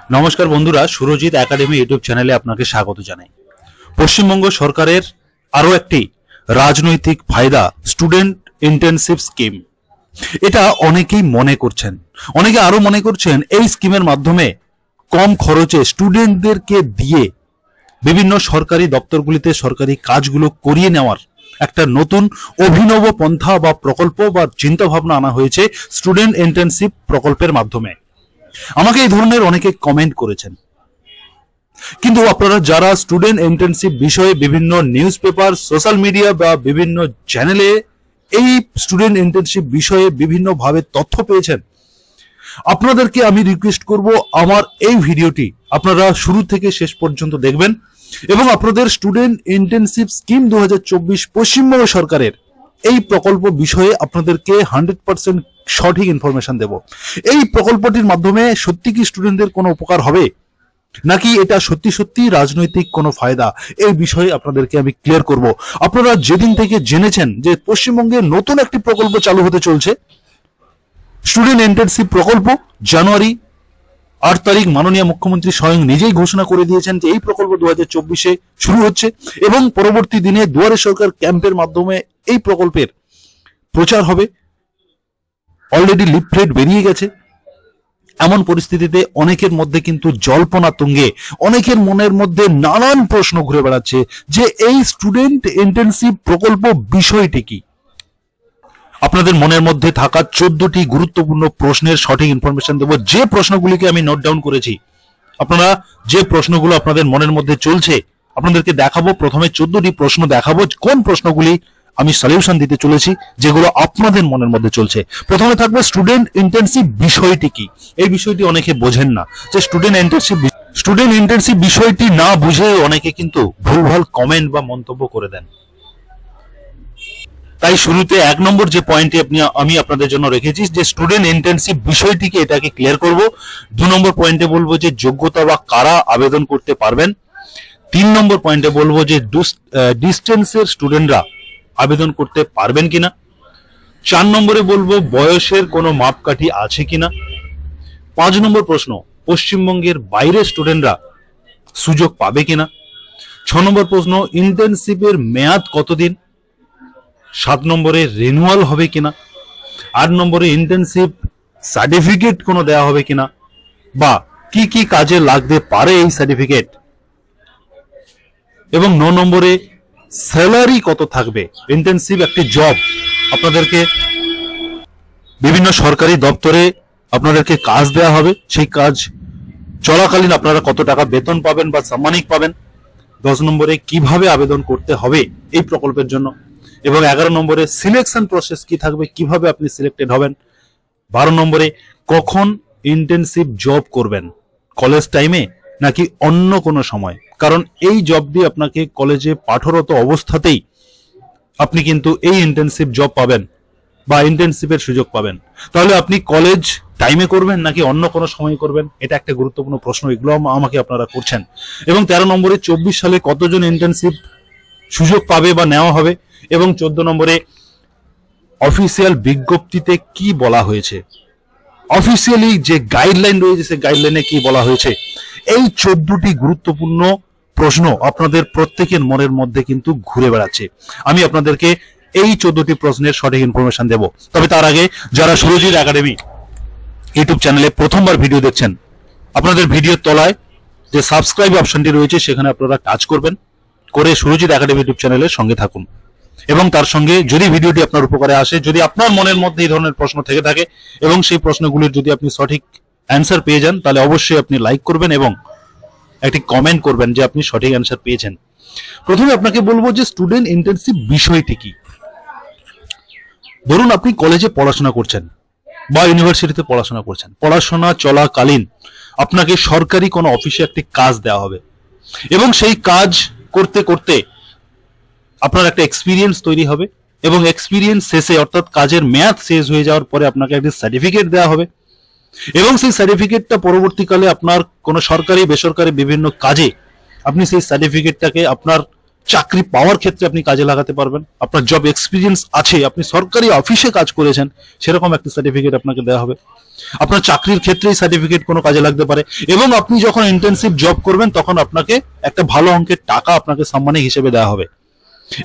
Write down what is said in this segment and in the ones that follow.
নমস্কার বন্ধুরা, Surajit academy YouTube চ্যানেলে আপনাকে স্বাগত জানাই। পশ্চিমবঙ্গ সরকারের আরো একটি রাজনৈতিক ফায়দা স্টুডেন্ট ইন্টার্নশিপ স্কিম। এটা অনেকেই মনে করছেন, অনেকে আরো মনে করছেন এই স্কিমের মাধ্যমে কম খরচে স্টুডেন্টদেরকে দিয়ে বিভিন্ন সরকারি দপ্তরগুলিতে সরকারি কাজগুলো করিয়ে নেওয়ার একটা নতুন অভিনব পন্থা বা প্রকল্প বা চিন্তা ভাবনা আনা হয়েছে স্টুডেন্ট ইন্টার্নশিপ প্রকল্পের মাধ্যমে। আমাকে এই ধরনের অনেকে কমেন্ট করেছেন, কিন্তু আপনারা যারা স্টুডেন্ট ইন্টার্নশিপ বিষয়ে বিভিন্ন নিউজ পেপার, সোশ্যাল মিডিয়া বা বিভিন্ন চ্যানেলে এই স্টুডেন্ট ইন্টার্নশিপ বিষয়ে বিভিন্ন ভাবে তথ্য পেয়েছেন, আপনাদেরকে আমি রিকোয়েস্ট করব আমার এই ভিডিওটি আপনারা শুরু থেকে শেষ পর্যন্ত দেখবেন এবং আপনাদের স্টুডেন্ট ইন্টার্নশিপ স্কিম 2024 পশ্চিমবঙ্গ সরকারের এই প্রকল্প বিষয়ে আপনাদেরকে 100% সঠিক ইনফরমেশন দেব। এই প্রকল্পটির মাধ্যমে সত্যি কি স্টুডেন্টদের কোনো উপকার হবে, নাকি এটা সত্যি সত্যি রাজনৈতিক কোনো ফায়দা, এই বিষয়ে আপনাদেরকে আমি ক্লিয়ার করব। আপনারা যেদিন থেকে জেনেছেন যে পশ্চিমবঙ্গে নতুন একটি প্রকল্প চালু হতে চলছে, স্টুডেন্ট ইন্টার্নশিপ প্রকল্প, জানুয়ারি 8 তারিখ মাননীয় মুখ্যমন্ত্রী স্বয়ং নিজেই ঘোষণা করে দিয়েছেন যে এই প্রকল্প 2024-এ শুরু হচ্ছে এবং পরবর্তী দিনে দুয়ারে সরকার ক্যাম্পের মাধ্যমে এই প্রকল্পের প্রচার হবে। অলরেডি লিফলেট বেরিয়ে গেছে। এমন পরিস্থিতিতে অনেকের মধ্যে কিন্তু জল্পনা তুঙ্গে, অনেকের মনের মধ্যে নানান প্রশ্ন ঘুরে বেড়াচ্ছে যে এই স্টুডেন্ট ইন্টার্নশিপ প্রকল্প বিষয়টি কি। আপনাদের মনের মধ্যে থাকা 14টি গুরুত্বপূর্ণ প্রশ্নের সঠিক ইনফরমেশন দেব, যে প্রশ্নগুলিকে আমি নোট ডাউন করেছি। আপনারা যে প্রশ্নগুলো আপনাদের মনের মধ্যে চলছে আপনাদেরকে দেখাবো। প্রথমে 14টি প্রশ্ন দেখাবো, কোন প্রশ্নগুলি আমি সলিউশন দিতে চলেছি যেগুলো আপনাদের মনের মধ্যে চলছে। প্রথমে থাকবে স্টুডেন্ট ইন্টার্নশিপ বিষয়টি কি। এই বিষয়টি অনেকে বোঝেন না, যে স্টুডেন্ট ইন্টার্নশিপ বিষয়টি না বুঝে অনেকে কিন্তু ভুলভাল কমেন্ট বা মন্তব্য করে দেন। তাই শুরুতে 1 নম্বর যে পয়েন্টটি আমি আপনাদের জন্য রেখেছি যে স্টুডেন্ট ইন্টার্নশিপ বিষয়টিকে, এটাকে ক্লিয়ার করব। 2 নম্বর পয়েন্টে বলবো যে যোগ্যতা বা কারা আবেদন করতে পারবেন। 3 নম্বর পয়েন্টে বলবো যে ডিস্টেন্সের স্টুডেন্টরা আবেদন করতে পারবেন কিনা। 4 নম্বরে বলবো বয়সের কোনো মাপকাঠি আছে কিনা। 5 নম্বর প্রশ্ন, পশ্চিমবঙ্গের বাইরের স্টুডেন্টরা সুযোগ পাবে কিনা। 6 নম্বর প্রশ্ন, ইন্টার্নশিপের মেয়াদ কতদিন। 7 নম্বরে রিনিউয়াল হবে কিনা। 8 নম্বরে ইন্টার্নশিপ সার্টিফিকেট কোনো দেওয়া হবে কিনা, বা কি কি কাজে লাগতে পারে এই সার্টিফিকেট। এবং 9 নম্বরে স্যালারি কত থাকবে। ইন্টার্নশিপ একটি জব, আপনাদেরকে বিভিন্ন সরকারি দপ্তরে আপনাদেরকে কাজ দেওয়া হবে, সেই কাজ চলাকালীন আপনারা কত টাকা বেতন পাবেন বা সাম্মানিক পাবেন। 10 নম্বরে কিভাবে আবেদন করতে হবে এই প্রকল্পের জন্য, এবং 11 নম্বরে সিলেকশন প্রসেস কি থাকবে, কিভাবে আপনি সিলেক্টেড হবেন। 12 নম্বরে কখন ইন্টার্নশিপ জব করবেন, কলেজ টাইমে নাকি অন্য কোনো সময়, কারণ এই জব দিয়ে আপনাকে কলেজে পাঠরত অবস্থাতেই আপনি কিন্তু এই ইন্টার্নশিপ জব পাবেন বা ইন্টার্নশিপের সুযোগ পাবেন। তাহলে আপনি কলেজ টাইমে করবেন নাকি অন্য কোনো সময় করবেন, এটা একটা গুরুত্বপূর্ণ প্রশ্ন, এগুলো আমাকে আপনারা করছেন। এবং 13 নম্বরে 24 সালে কতজন ইন্টার্নশিপ সুযোগ পাবে বা নেওয়া হবে। এবং 14 নম্বরে অফিসিয়াল বিজ্ঞপ্তিতে কি বলা হয়েছে, অফিসিয়ালি যে গাইডলাইন রয়েছে সেই গাইডলাইনে কি বলা হয়েছে। এই 14টি গুরুত্বপূর্ণ প্রশ্ন আপনাদের প্রত্যেকের মনের মধ্যে কিন্তু ঘুরে বেড়াচ্ছে। আমি আপনাদেরকে এই 14টি প্রশ্নের সঠিক ইনফরমেশন দেব। তবে তার আগে যারা সুরজিৎ একাডেমি ইউটিউব চ্যানেলে প্রথমবার ভিডিও দেখছেন, আপনাদের ভিডিওর তলায় যে সাবস্ক্রাইব অপশনটি রয়েছে সেখানে আপনারা টাচ করবেন, করে সুরজিৎ একাডেমি ইউটিউব চ্যানেলের সঙ্গে থাকুন। এবং তার সঙ্গে যদি ভিডিওটি আপনার উপকারে আসে, যদি আপনার মনের মধ্যে এই ধরনের প্রশ্ন থেকে থাকে এবং সেই প্রশ্নগুলির যদি আপনি সঠিক অ্যান্সার পেয়ে যান, তাহলে অবশ্যই আপনি লাইক করবেন এবং একটি কমেন্ট করবেন যে আপনি সঠিক অ্যান্সার পেয়েছেন। প্রথমে আপনাকে বলবো যে স্টুডেন্ট ইন্টার্নশিপ বিষয়টি কি। ধরুন আপনি কলেজে পড়াশোনা করছেন বা ইউনিভার্সিটিতে পড়াশোনা করছেন, পড়াশোনা চলাকালীন আপনাকে সরকারি কোনো অফিসে একটি কাজ দেওয়া হবে এবং সেই কাজ করতে করতে আপনার একটা এক্সপিরিয়েন্স তৈরি হবে এবং এক্সপিরিয়েন্স শেষে, অর্থাৎ কাজের মেয়াদ শেষ হয়ে যাওয়ার পরে আপনাকে একটি সার্টিফিকেট দেওয়া হবে এবং সেই সার্টিফিকেটটা পরবর্তীকালে আপনার কোনো সরকারি বেসরকারি বিভিন্ন কাজে আপনি সেই সার্টিফিকেটটাকে আপনার চাকরি পাওয়ার ক্ষেত্রে আপনি কাজে লাগাতে পারবেন। আপনার জব এক্সপিরিয়েন্স আছে, আপনি সরকারি অফিসে কাজ করেছেন, সেরকম একটা সার্টিফিকেট আপনাকে দেওয়া হবে। আপনার চাকরির ক্ষেত্রে এই সার্টিফিকেট কোনো কাজে লাগতে পারে। এবং আপনি যখন ইন্টার্নশিপ জব করবেন তখন আপনাকে একটা ভালো অঙ্কের টাকা আপনাকে সম্মানী হিসেবে দেওয়া হবে।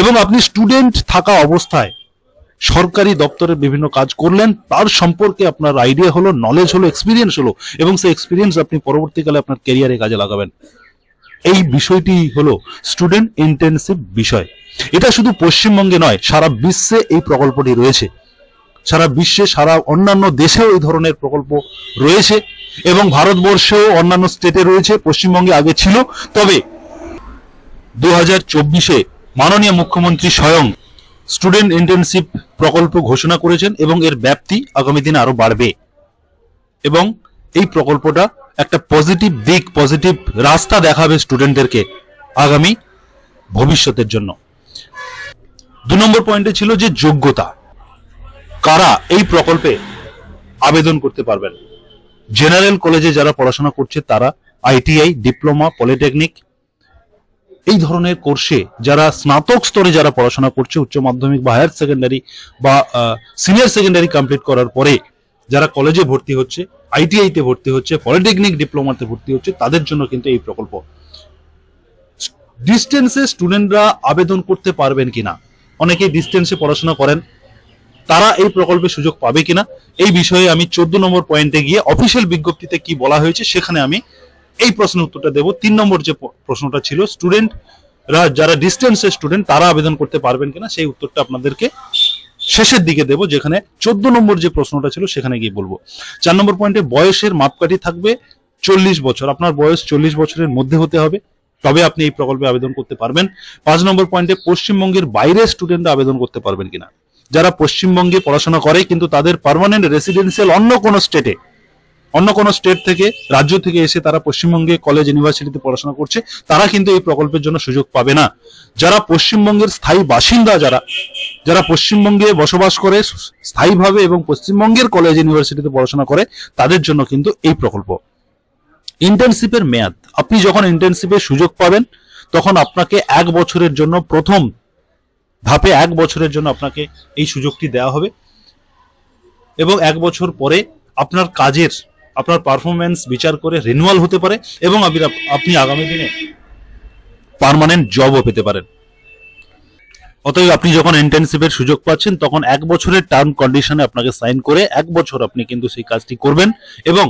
এবং আপনি স্টুডেন্ট থাকা অবস্থায় সরকারি দপ্তরের বিভিন্ন কাজ করলেন, তার সম্পর্কে আপনার আইডিয়া হলো, নলেজ হলো, এক্সপিরিয়েন্স হলো, এবং সেই এক্সপিরিয়েন্স আপনি পরবর্তীকালে আপনার ক্যারিয়ারে কাজে লাগাবেন। এই বিষয়টি হলো স্টুডেন্ট ইন্টার্নশিপ বিষয়। এটা শুধু পশ্চিমবঙ্গে নয়, সারা বিশ্বে এই প্রকল্পটি রয়েছে। সারা বিশ্বে, সারা অন্যান্য দেশেও এই ধরনের প্রকল্প রয়েছে এবং ভারতবর্ষেও অন্যান্য স্টেটে রয়েছে। পশ্চিমবঙ্গে আগে ছিল, তবে 2024-এ মাননীয় মুখ্যমন্ত্রী স্বয়ং স্টুডেন্ট ইন্টার্নশিপ প্রকল্প ঘোষণা করেছেন এবং এর ব্যাপ্তি আগামী দিনে আরো বাড়বে। এবং এই প্রকল্পটা একটা পজিটিভ দিক, পজিটিভ রাস্তা দেখাবে স্টুডেন্টদেরকে আগামী ভবিষ্যতের জন্য। 2 নম্বর পয়েন্টে ছিল যে যোগ্যতা, কারা এই প্রকল্পে আবেদন করতে পারবেন। জেনারেল কলেজে যারা পড়াশোনা করছে তারা, আইটিআই, ডিপ্লোমা, পলিটেকনিক এই ধরনের কোর্সে যারা স্নাতক স্তরে যারা পড়াশোনা করছে, উচ্চ মাধ্যমিক বা হায়ার সেকেন্ডারি বা সিনিয়র সেকেন্ডারি কমপ্লিট করার পরে যারা কলেজে ভর্তি হচ্ছে, আইটিআই তে ভর্তি হচ্ছে, পলিটেকনিক ডিপ্লোমাতে ভর্তি হচ্ছে, তাদের জন্য কিন্তু এই প্রকল্প। ডিস্টেন্সে স্টুডেন্টরা আবেদন করতে পারবেন কিনা, অনেকেই ডিস্টেন্সে পড়াশোনা করেন, তারা এই প্রকল্পে সুযোগ পাবে কিনা, এই বিষয়ে আমি 14 নম্বর পয়েন্টে গিয়ে অফিসিয়াল বিজ্ঞপ্তিতে কি বলা হয়েছে সেখানে আমি এই প্রশ্নের উত্তরটা দেব। 3 নম্বর যে প্রশ্নটা ছিল স্টুডেন্টরা যারা ডিস্টেন্সের স্টুডেন্ট তারা আবেদন করতে পারবেন কিনা, সেই উত্তরটা আপনাদেরকে শেষের দিকে দেব, যেখানে 14 নম্বর যে প্রশ্নটা ছিল সেখানে গিয়ে বলবো। 4 নম্বর পয়েন্টে বয়সের মাপকাঠি থাকবে 40 বছর। আপনার বয়স 40 বছরের মধ্যে হতে হবে, তবে আপনি এই প্রকল্পে আবেদন করতে পারবেন। 5 নম্বর পয়েন্টে পশ্চিমবঙ্গের বাইরের স্টুডেন্টরা আবেদন করতে পারবেন কিনা। যারা পশ্চিমবঙ্গে পড়াশোনা করে কিন্তু তাদের পার্মানেন্ট রেসিডেন্সিয়াল অন্য কোনো স্টেটে, অন্য কোনো স্টেট থেকে, রাজ্য থেকে এসে তারা পশ্চিমবঙ্গে কলেজ ইউনিভার্সিটিতে পড়াশোনা করছে, তারা কিন্তু এই প্রকল্পের জন্য সুযোগ পাবে না। যারা পশ্চিমবঙ্গের স্থায়ী বাসিন্দা, যারা পশ্চিমবঙ্গে বসবাস করে স্থায়ীভাবে এবং পশ্চিমবঙ্গের কলেজ ইউনিভার্সিটিতে পড়াশোনা করে, তাদের জন্য কিন্তু এই প্রকল্প। ইন্টার্নশিপের মেয়াদ, আপনি যখন ইন্টার্নশিপের সুযোগ পাবেন তখন আপনাকে 1 বছরের জন্য, প্রথম ধাপে 1 বছরের জন্য আপনাকে এই সুযোগটি দেওয়া হবে এবং 1 বছর পরে আপনার কাজের, আপনার পারফরমেন্স বিচার করে রিনিউয়াল হতে পারে এবং আপনি আগামী দিনে পার্মানেন্ট জবও পেতে পারেন। অতএব আপনি যখন ইন্টার্নশিপের সুযোগ পাচ্ছেন তখন 1 বছরের টার্ম কন্ডিশনে আপনাকে সাইন করে 1 বছর আপনি কিন্তু সেই কাজটি করবেন এবং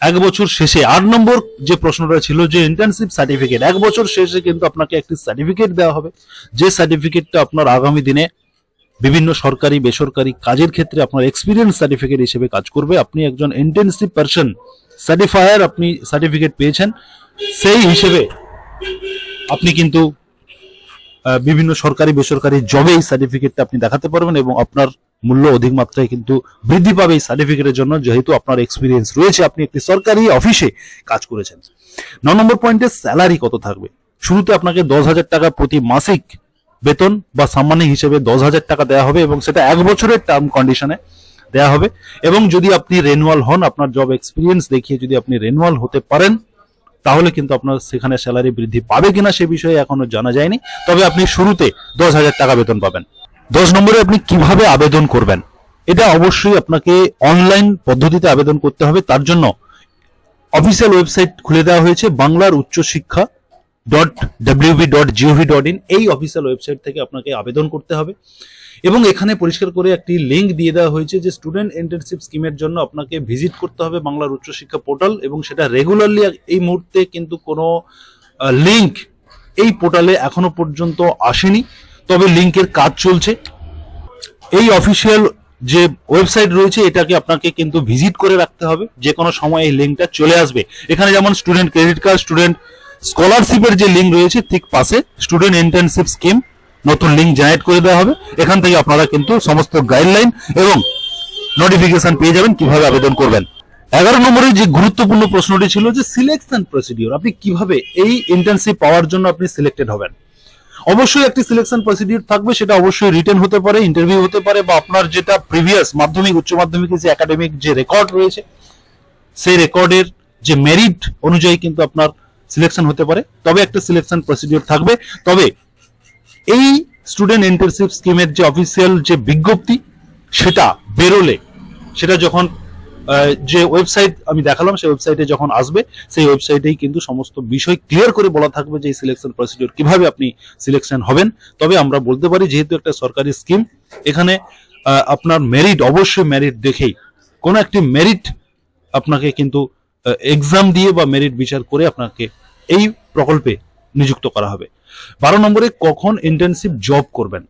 1 বছর শেষে 8 নম্বর যে প্রশ্নটা ছিল যে ইন্টার্নশিপ সার্টিফিকেট, 1 বছর শেষে কিন্তু আপনাকে একটি সার্টিফিকেট দেওয়া হবে, যে সার্টিফিকেটটা আপনার আগামী দিনে বিভিন্ন সরকারি বেসরকারি কাজের ক্ষেত্রে আপনার এক্সপিরিয়েন্স সার্টিফিকেট হিসেবে কাজ করবে। আপনি একজন ইন্টার্নশিপ পারসন সার্টিফায়ার, আপনি সার্টিফিকেট পেয়েছেন, সেই হিসেবে আপনি কিন্তু বিভিন্ন সরকারি বেসরকারি জবে এই সার্টিফিকেটটা আপনি দেখাতে পারবেন এবং আপনার মূল্য অধিক মাত্রায় কিন্তু বৃদ্ধি পাবে এই সার্টিফিকেটের জন্য, যেহেতু আপনার এক্সপিরিয়েন্স রয়েছে, আপনি একটি সরকারি অফিসে কাজ করেছেন। 9 নম্বর পয়েন্টে স্যালারি কত থাকবে। শুরুতে আপনাকে 10,000 টাকা প্রতি মাসিক বেতন বা সম্মানী হিসেবে 10,000 টাকা দেওয়া হবে এবং সেটা 1 বছরের টার্ম কন্ডিশনে দেওয়া হবে। এবং যদি আপনি রেনুয়াল হন, আপনার জব এক্সপিরিয়েন্স দেখিয়ে যদি আপনি রেনুয়াল হতে পারেন, তাহলে কিন্তু আপনার সেখানে স্যালারি বৃদ্ধি পাবে কিনা সে বিষয়ে এখনো জানা যায়নি, তবে আপনি শুরুতে 10,000 টাকা বেতন পাবেন। 10 নম্বরে আপনি কিভাবে আবেদন করবেন, এটা অবশ্যই আপনাকে অনলাইন পদ্ধতিতে আবেদন করতে হবে। তার জন্য অফিসিয়াল ওয়েবসাইট খুলে দেওয়া হয়েছে, বাংলার ucchiksha.wb.gov.in, এই অফিসিয়াল ওয়েবসাইট থেকে আপনাকে আবেদন করতে হবে এবং এখানে পরিষ্কার করে একটি লিঙ্ক দিয়ে দেওয়া হয়েছে যে স্টুডেন্ট ইন্টার্নশিপ স্কিমের জন্য আপনাকে ভিজিট করতে হবে বাংলার উচ্চশিক্ষা পোর্টাল, এবং সেটা রেগুলারলি। এই মুহূর্তে কিন্তু কোনো লিঙ্ক এই পোর্টালে এখনো পর্যন্ত আসেনি, তবে লিঙ্কের কাজ চলছে। এই অফিসিয়াল যে ওয়েবসাইট রয়েছে এটাকে আপনাকে কিন্তু ভিজিট করে রাখতে হবে, যে কোনো সময় এই লিঙ্কটা চলে আসবে। এখানে যেমন স্টুডেন্ট ক্রেডিট কার্ড, স্টুডেন্ট স্কলারশিপের যে লিঙ্ক রয়েছে ঠিক পাশে স্টুডেন্ট ইন্টার্নশিপ স্কিম নতুন লিঙ্ক জেনারেট করে দেওয়া হবে। এখান থেকে আপনারা কিন্তু সমস্ত গাইডলাইন এবং নোটিফিকেশন পেয়ে যাবেন কিভাবে আবেদন করবেন। 11 নম্বরের যে গুরুত্বপূর্ণ প্রশ্নটি ছিল যে সিলেকশন প্রসিডিওর, আপনি কিভাবে এই ইন্টার্নশিপ পাওয়ার জন্য আপনি সিলেক্টেড হবেন। অবশ্যই একটি সিলেকশন প্রসিডিওর থাকবে, সেটা অবশ্যই রিটেন হতে পারে, ইন্টারভিউ হতে পারে, বা আপনার যেটা প্রিভিয়াস মাধ্যমিক উচ্চ মাধ্যমিকের যে একাডেমিক যে রেকর্ড রয়েছে সেই রেকর্ডের যে মেরিট অনুযায়ী কিন্তু আপনার সিলেকশন হতে পারে, তবে একটা সিলেকশন প্রসিডিওর থাকবে। তবে এই স্টুডেন্ট ইন্টার্নশিপ স্কিমের যে অফিসিয়াল যে বিজ্ঞপ্তি সেটা বেরোলে, সেটা যখন যে ওয়েবসাইট আমি দেখালাম সেই ওয়েবসাইটে যখন আসবে, সেই ওয়েবসাইটেই কিন্তু সমস্ত বিষয় ক্লিয়ার করে বলা থাকবে যে এই সিলেকশন প্রসিডিওর কিভাবে আপনি সিলেকশন হবেন। তবে আমরা বলতে পারি যেহেতু একটা সরকারি স্কিম, এখানে আপনার মেরিট, অবশ্যই মেরিট দেখেই, কোনো একটি মেরিট আপনাকে কিন্তু এক্সাম দিয়ে বা মেরিট বিচার করে আপনাকে এই প্রকল্পে নিযুক্ত করা হবে। 12 নম্বরে কখন ইন্টার্নশিপ জব করবেন।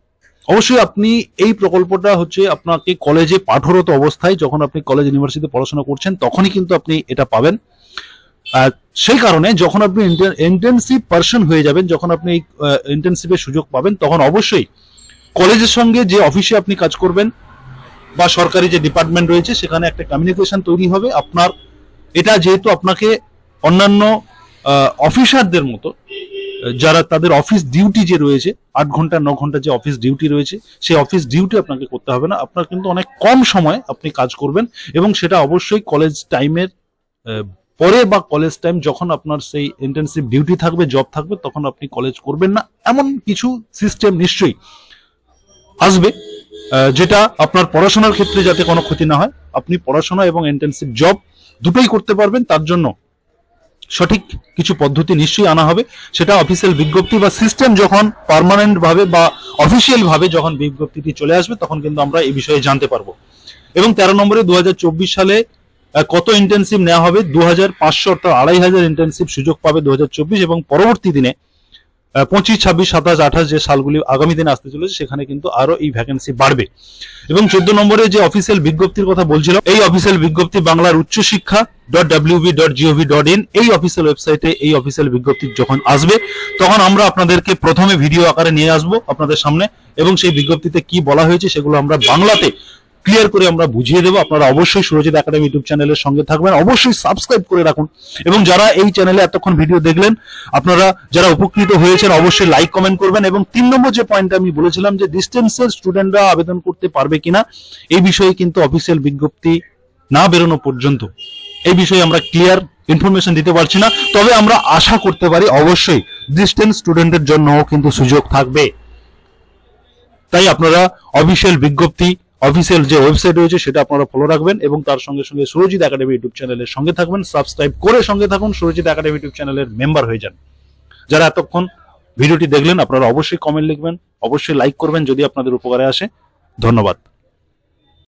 অবশ্যই আপনি এই প্রকল্পটা হচ্ছে আপনাকে কলেজে পাঠরত অবস্থায়, যখন আপনি কলেজ ইউনিভার্সিটিতে পড়াশোনা করছেন তখনই কিন্তু আপনি এটা পাবেন। সেই কারণে যখন আপনি ইন্টার্নশিপ পার্সন হয়ে যাবেন, যখন আপনি এই ইন্টার্নশিপের সুযোগ পাবেন, তখন অবশ্যই কলেজের সঙ্গে যে অফিসে আপনি কাজ করবেন বা সরকারি যে ডিপার্টমেন্ট রয়েছে সেখানে একটা কমিউনিকেশন তৈরি হবে। আপনার এটা যেহেতু আপনাকে অন্যান্য অফিসারদের মতো, যারা তাদের অফিস ডিউটি যে রয়েছে 8 ঘন্টা 9 ঘন্টা যে অফিস ডিউটি রয়েছে, সেই অফিস ডিউটি আপনাকে করতে হবে না। আপনার কিন্তু অনেক কম সময় আপনি কাজ করবেন, এবং সেটা অবশ্যই কলেজ টাইমের পরে বা কলেজ টাইম যখন আপনার সেই ইন্টার্নশিপ ডিউটি থাকবে, জব থাকবে, তখন আপনি কলেজ করবেন না, এমন কিছু সিস্টেম নিশ্চয়ই আসবে, যেটা আপনার পড়াশোনার ক্ষেত্রে যাতে কোনো ক্ষতি না হয়, আপনি পড়াশোনা এবং ইন্টার্নশিপ জব দুটোই করতে পারবেন। তার জন্য সঠিক কিছু পদ্ধতি নিশ্চয়ই আনা হবে। সেটা অফিসিয়াল বিজ্ঞপ্তি বা সিস্টেম যখন পার্মানেন্ট ভাবে বা অফিসিয়াল ভাবে যখন বিজ্ঞপ্তিটি চলে আসবে, তখন কিন্তু আমরা এই বিষয়ে জানতে পারবো। এবং 13 নম্বরে 2024 সালে কত ইন্টার্নশিপ নেওয়া হবে। 2500 অর্থাৎ 2500 ইন্টার্নশিপ সুযোগ পাবে 2024, এবং পরবর্তী দিনে 25, 26, 27, 28 যে সালগুলি আগামী দিনে আসতে চলেছে সেখানে কিন্তু আরো এই ভ্যাকেন্সি বাড়বে। এবং 14 নম্বরে যে অফিসিয়াল বিজ্ঞপ্তির কথা বলছিলাম, এই অফিসিয়াল বিজ্ঞপ্তি বাংলার ucchiksha.wb.gov.in এই অফিসিয়াল ওয়েবসাইটে এই অফিসিয়াল বিজ্ঞপ্তি যখন আসবে, তখন আমরা আপনাদেরকে প্রথমে ভিডিও আকারে নিয়ে আসবো আপনাদের সামনে, এবং সেই বিজ্ঞপ্তিতে কি বলা হয়েছে সেগুলো আমরা বাংলাতে ক্লিয়ার করে আমরা বুঝিয়ে দেবো। আপনারা অবশ্যই সুরজিৎ একাডেমি ইউটিউব চ্যানেলের সঙ্গে থাকবেন, অবশ্যই সাবস্ক্রাইব করে রাখুন। এবং যারা এই চ্যানেলে এতক্ষণ ভিডিও দেখলেন, আপনারা যারা উপকৃত হয়েছেন, অবশ্যই লাইক কমেন্ট করবেন। এবং 3 নম্বর যে পয়েন্ট আমি বলেছিলাম যে ডিস্টেন্সের স্টুডেন্টরা আবেদন করতে পারবে কিনা, এই বিষয়ে কিন্তু অফিসিয়াল বিজ্ঞপ্তি না বেরোনো পর্যন্ত এই বিষয়ে আমরা ক্লিয়ার ইনফরমেশন দিতে পারছি না। তবে আমরা আশা করতে পারি অবশ্যই ডিস্টেন্স স্টুডেন্টের জন্যও কিন্তু সুযোগ থাকবে। তাই আপনারা অফিসিয়াল বিজ্ঞপ্তি, অফিসিয়াল যে ওয়েবসাইট রয়েছে সেটা আপনারা ফলো রাখবেন, এবং তার সঙ্গে সঙ্গে সুরজিৎ একাডেমি ইউটিউব চ্যানেলের সঙ্গে থাকবেন। সাবস্ক্রাইব করে সঙ্গে থাকুন, সুরজিৎ একাডেমি ইউটিউব চ্যানেলের মেম্বার হয়ে যান। যারা এতক্ষণ ভিডিওটি দেখলেন, আপনারা অবশ্যই কমেন্ট লিখবেন, অবশ্যই লাইক করবেন যদি আপনাদের উপকারে আসে। ধন্যবাদ।